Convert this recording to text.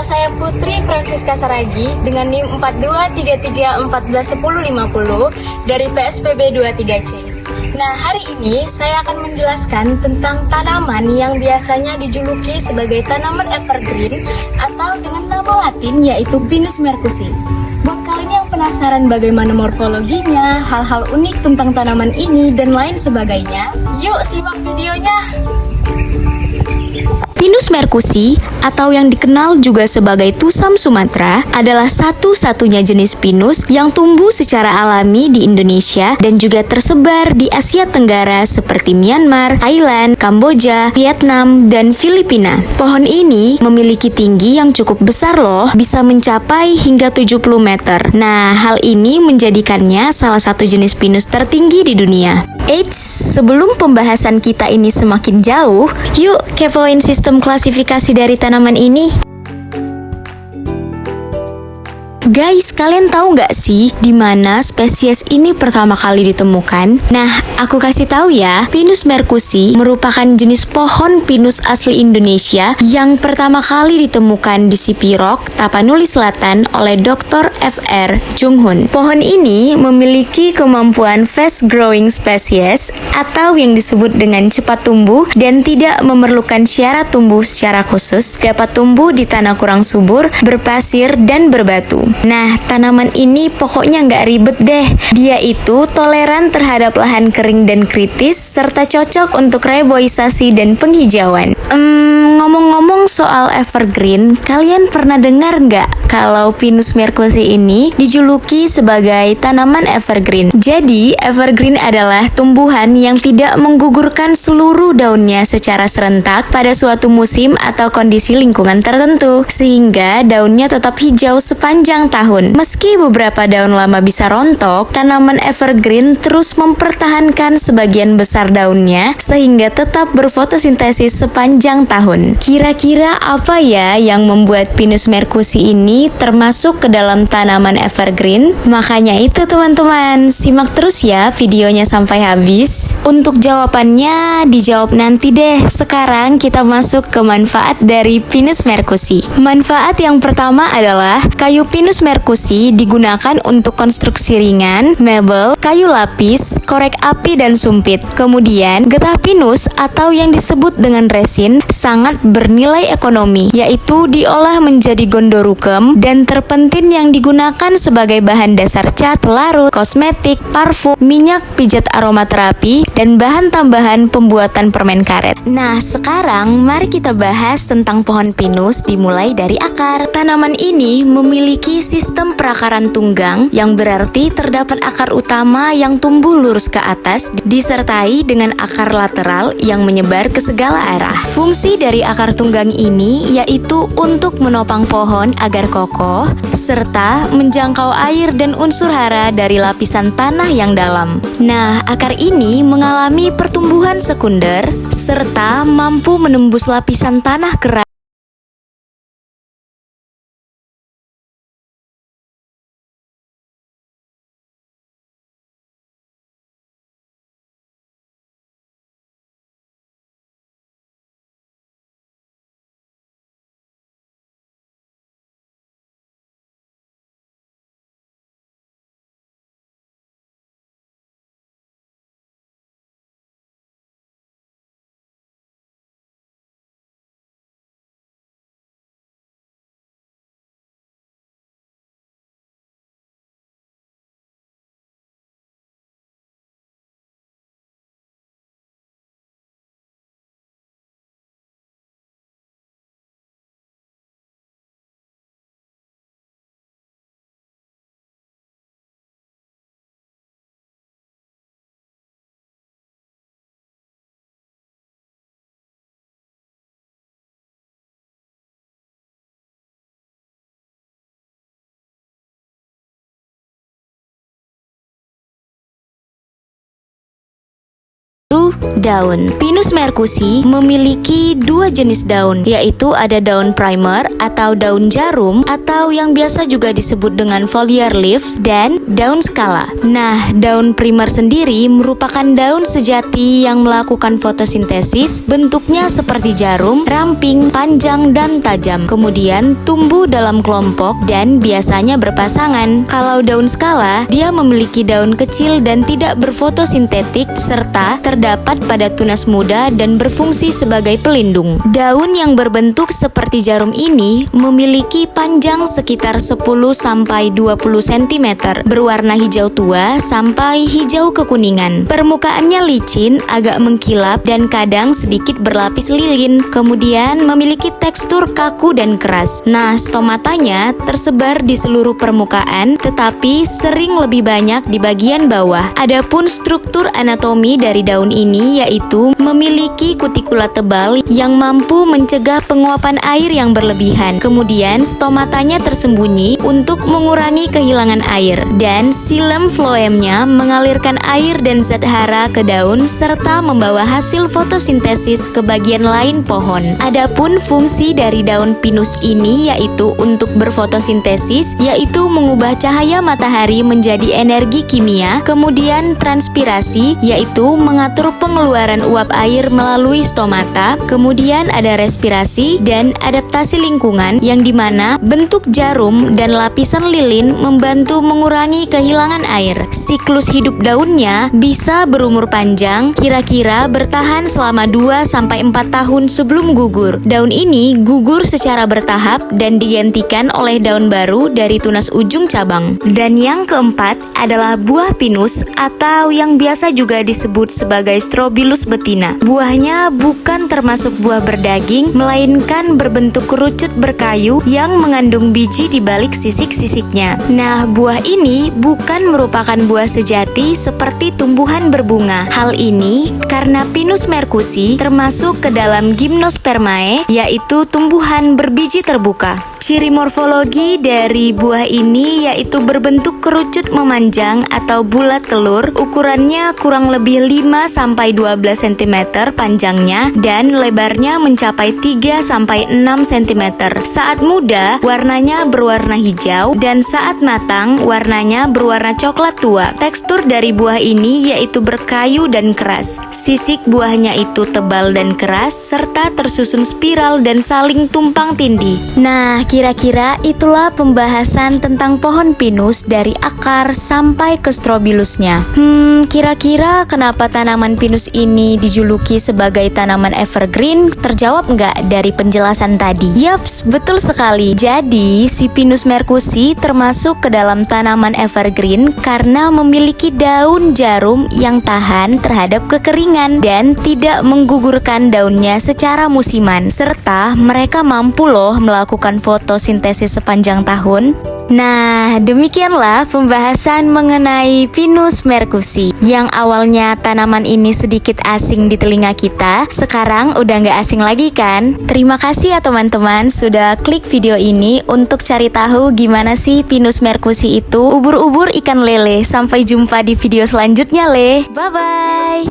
saya Putri Francisca Saragi dengan NIM 4233141050 dari PSPB 23C. Nah, hari ini saya akan menjelaskan tentang tanaman yang biasanya dijuluki sebagai tanaman evergreen atau dengan nama latin yaitu Pinus mercusi. Buat kalian yang penasaran bagaimana morfologinya, hal-hal unik tentang tanaman ini, dan lain sebagainya, yuk simak videonya! Pinus mercusi atau yang dikenal juga sebagai tusam Sumatera adalah satu-satunya jenis pinus yang tumbuh secara alami di Indonesia dan juga tersebar di Asia Tenggara seperti Myanmar, Thailand, Kamboja, Vietnam, dan Filipina. Pohon ini memiliki tinggi yang cukup besar loh, bisa mencapai hingga 70 meter. Nah, hal ini menjadikannya salah satu jenis pinus tertinggi di dunia. Eits, sebelum pembahasan kita ini semakin jauh, yuk kepoin sistem klasifikasi dari tanaman ini. Guys, kalian tahu nggak sih di mana spesies ini pertama kali ditemukan? Nah, aku kasih tahu ya. Pinus mercusi merupakan jenis pohon pinus asli Indonesia yang pertama kali ditemukan di Sipirok, Tapanuli Selatan oleh Dr. Fr. Junghun. Pohon ini memiliki kemampuan fast growing species atau yang disebut dengan cepat tumbuh dan tidak memerlukan syarat tumbuh secara khusus. Dapat tumbuh di tanah kurang subur, berpasir, dan berbatu. Nah, tanaman ini pokoknya nggak ribet deh. Dia itu toleran terhadap lahan kering dan kritis, serta cocok untuk reboisasi dan penghijauan. Ngomong-ngomong soal evergreen, kalian pernah dengar nggak kalau Pinus mercusi ini dijuluki sebagai tanaman evergreen? Jadi, evergreen adalah tumbuhan yang tidak menggugurkan seluruh daunnya secara serentak pada suatu musim atau kondisi lingkungan tertentu, sehingga daunnya tetap hijau sepanjang tahun. Meski beberapa daun lama bisa rontok, tanaman evergreen terus mempertahankan sebagian besar daunnya sehingga tetap berfotosintesis sepanjang tahun. Kira-kira apa ya yang membuat Pinus mercusi ini termasuk ke dalam tanaman evergreen? Makanya itu teman-teman, simak terus ya videonya sampai habis. Untuk jawabannya dijawab nanti deh. Sekarang kita masuk ke manfaat dari Pinus mercusi. Manfaat yang pertama adalah kayu Pinus mercusi digunakan untuk konstruksi ringan, mebel, kayu lapis, korek api, dan sumpit. Kemudian, getah pinus atau yang disebut dengan resin sangat bernilai ekonomi, yaitu diolah menjadi gondorukem dan terpentin yang digunakan sebagai bahan dasar cat, pelarut, kosmetik, parfum, minyak pijat aromaterapi, dan bahan tambahan pembuatan permen karet. Nah, sekarang mari kita bahas tentang pohon pinus dimulai dari akar. Tanaman ini memiliki sistem perakaran tunggang yang berarti terdapat akar utama yang tumbuh lurus ke atas disertai dengan akar lateral yang menyebar ke segala arah. Fungsi dari akar tunggang ini yaitu untuk menopang pohon agar kokoh serta menjangkau air dan unsur hara dari lapisan tanah yang dalam. Nah, akar ini mengalami pertumbuhan sekunder serta mampu menembus lapisan tanah keras Daun. Pinus merkusi memiliki dua jenis daun, yaitu ada daun primer atau daun jarum atau yang biasa juga disebut dengan foliar leaves dan daun skala. Nah, daun primer sendiri merupakan daun sejati yang melakukan fotosintesis, bentuknya seperti jarum, ramping, panjang, dan tajam. Kemudian tumbuh dalam kelompok dan biasanya berpasangan. Kalau daun skala, dia memiliki daun kecil dan tidak berfotosintetik serta terdapat pada tunas muda dan berfungsi sebagai pelindung. Daun yang berbentuk seperti jarum ini memiliki panjang sekitar 10-20 cm, berwarna hijau tua sampai hijau kekuningan. Permukaannya licin, agak mengkilap dan kadang sedikit berlapis lilin. Kemudian memiliki tekstur kaku dan keras. Nah, stomatanya tersebar di seluruh permukaan tetapi sering lebih banyak di bagian bawah. Adapun struktur anatomi dari daun ini yaitu memiliki kutikula tebal yang mampu mencegah penguapan air yang berlebihan. Kemudian stomatanya tersembunyi untuk mengurangi kehilangan air dan xilem phloemnya mengalirkan air dan zat hara ke daun serta membawa hasil fotosintesis ke bagian lain pohon. Adapun fungsi dari daun pinus ini yaitu untuk berfotosintesis, yaitu mengubah cahaya matahari menjadi energi kimia, kemudian transpirasi yaitu mengatur pengeluaran uap air melalui stomata, kemudian ada respirasi dan adaptasi lingkungan yang dimana bentuk jarum dan lapisan lilin membantu mengurangi kehilangan air. Siklus hidup daunnya bisa berumur panjang, kira-kira bertahan selama 2-4 tahun sebelum gugur. Daun ini gugur secara bertahap dan digantikan oleh daun baru dari tunas ujung cabang. Dan yang keempat adalah buah pinus atau yang biasa juga disebut sebagai Strobilus betina. Buahnya bukan termasuk buah berdaging, melainkan berbentuk kerucut berkayu yang mengandung biji di balik sisik-sisiknya. Nah, buah ini bukan merupakan buah sejati seperti tumbuhan berbunga. Hal ini karena Pinus merkusi termasuk ke dalam Gymnospermae, yaitu tumbuhan berbiji terbuka. Ciri morfologi dari buah ini yaitu berbentuk kerucut memanjang atau bulat telur, ukurannya kurang lebih 5-12 cm panjangnya dan lebarnya mencapai 3-6 cm. Saat muda, warnanya berwarna hijau dan saat matang, warnanya berwarna coklat tua. Tekstur dari buah ini yaitu berkayu dan keras. Sisik buahnya itu tebal dan keras serta tersusun spiral dan saling tumpang tindih. Nah, kira-kira itulah pembahasan tentang pohon pinus dari akar sampai ke strobilusnya. Kira-kira kenapa tanaman pinus ini dijuluki sebagai tanaman evergreen? Terjawab nggak dari penjelasan tadi? Yaps, betul sekali. Jadi, si Pinus merkusi termasuk ke dalam tanaman evergreen karena memiliki daun jarum yang tahan terhadap kekeringan dan tidak menggugurkan daunnya secara musiman, serta mereka mampu loh melakukan fotosintesis sepanjang tahun. Nah, demikianlah pembahasan mengenai Pinus merkusi. Yang awalnya tanaman ini sedikit asing di telinga kita, sekarang udah nggak asing lagi kan? Terima kasih ya teman-teman sudah klik video ini untuk cari tahu gimana sih Pinus merkusi itu ubur-ubur ikan lele. Sampai jumpa di video selanjutnya, Le. Bye-bye.